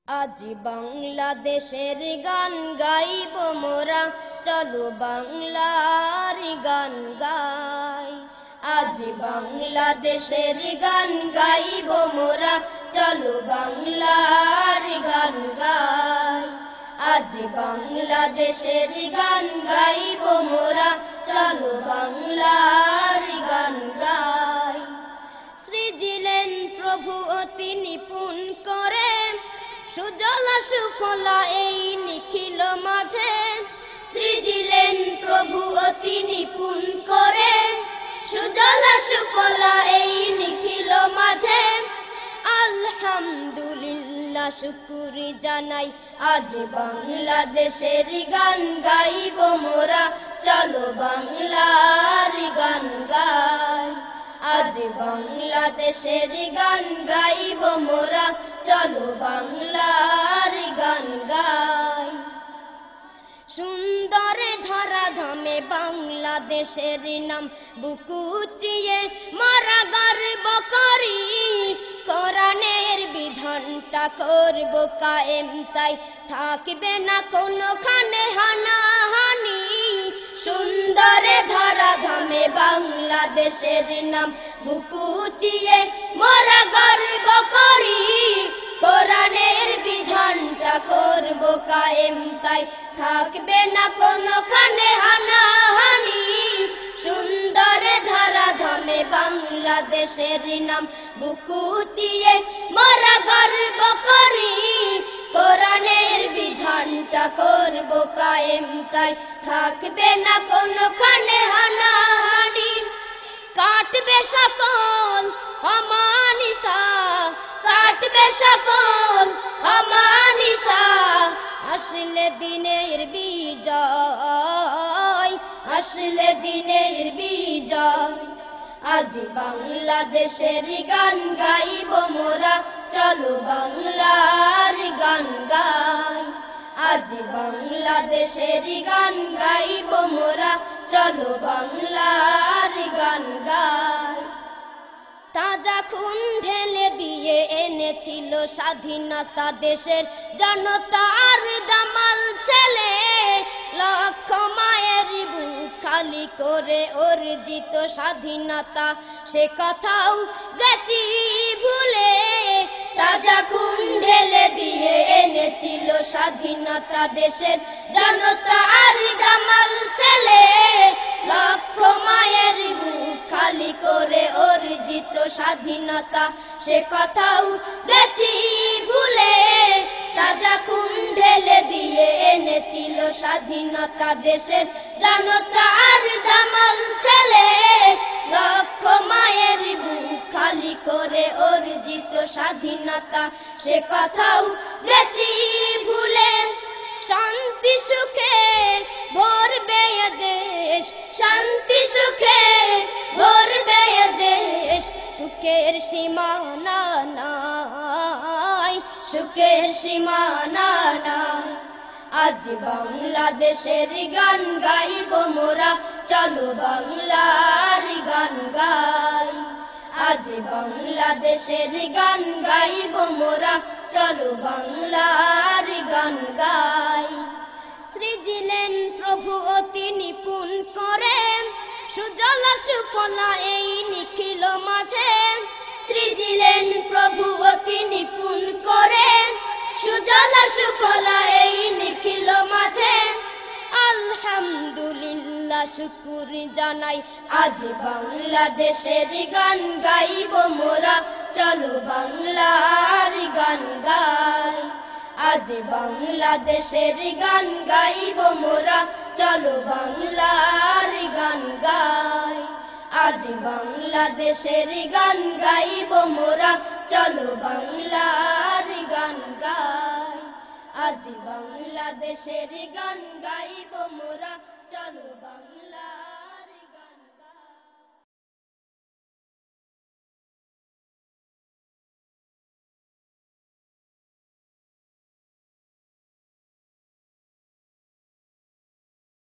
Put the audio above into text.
আজ বাংলাদেশের গান গাইব মোরা, চলো বাংলার গান গাই। আজ বাংলাদেশের গান গাইব মোরা, চলো বাংলার গান গাই। আজ বাংলাদেশের গান গাইব মোরা, চলো বাংলার গান গাই। সৃজিলেন প্রভু অতি নিপুণ করে, সুজলা সুফলা এই নিখিল মাঝে। সৃজিলেন প্রভু অতি নিপুণ করে, সুজলা সুফলা এই নিখিল মাঝে। আলহামদুলিল্লাহ শুকরি জানাই, আজ বাংলাদেশের গান গাইব মোরা, চলো বাংলার গান গাই। আজ বাংলাদেশের গান গাইব মোরা, চলো বাংলার গান গাই। সুন্দর ধরা ধামে বাংলাদেশের নাম, বুকু উঁচিয়ে মোরা গর্ব করি। কোরআনের বিধানটা করব কায়েম, তাই থাকবে না কোনোখানে হানাহানি। সুন্দর ধরা ধামে বাংলাদেশের নাম, বুকু উঁচিয়ে মোরা গর্ব করি। কোরআনের বিধানটা করব কায়েম, তাই থাকবে না কোনোখানে হানাহানি। সুন্দর ধরা ধামে বাংলাদেশের নাম, বুকু উঁচিয়ে মোরা গর্ব করি। কোরআনের বিধানটা করব কায়েম, তাই থাকবে না কোনোখানে হানাহানি। কাটবে সকল অমানিসা, কাটবে সকল অমানিসা, আসলে দিনের বিজয়, আসলে দিনের বিজয়। আজ বাংলাদেশের গান গাইব মোরা, চলো বাংলার গান গাই। আজ বাংলাদেশের গান গাইব মোরা, চলো বাংলার গান গাই। তাজা খুন ঢেলে দিয়ে এনেছিল স্বাধীনতা দেশের জনতার দামাল ছেলে। লক্ষ মায়ের বুক খালি করে অর্জিত স্বাধীনতা, সে কথাও গেছি ভুলে। তাজা খুন ঢেলে দিয়ে এনেছিল স্বাধীনতা দেশের জনতার দামাল ছেলে। লক্ষ মায়ের বুক খালি করে অর্জিত স্বাধীনতা, সে কথাও গেছি ভুলে। তাজা খুন ঢেলে দিয়ে এনেছিল স্বাধীনতা দেশের জনতার দামাল ছেলে। লক্ষ মায়ের বুক খালি করে অর্জিত স্বাধীনতা, সে কথাও গেছি ভুলে। শান্তি সুখে ভরবে এ দেশ, শান্তি সুখে ভরবে এ দেশ। সুখের সীমানা নাই, সুখের সীমানা নাই। আজ বাংলাদেশের গান গাইব মোরা, চলো বাংলার গান গাই। আজ বাংলাদেশের গান গাইব মোরা, চলো বাংলার গান গাই। সৃজিলেন প্রভু অতি নিপুণ করে, সুজলা সুফলা এই নিখিল মাঝে। সৃজিলেন প্রভু অতি নিপুণ করে, সুজলা সুফলা এই নিখিল মাঝে। আলহামদুলিল্লাহ শুকরি জানাই, আজ বাংলাদেশের গান গাইব মোরা, চলো বাংলার গান গাই। আজ বাংলাদেশের গান গাইব মোরা, চলো বাংলার গান গাই। আজ বাংলাদেশের গান গাইব মোরা, চলো বাংলার গান গাই। আজ বাংলাদেশের গান গাইব মোরা, চলো বাংলা।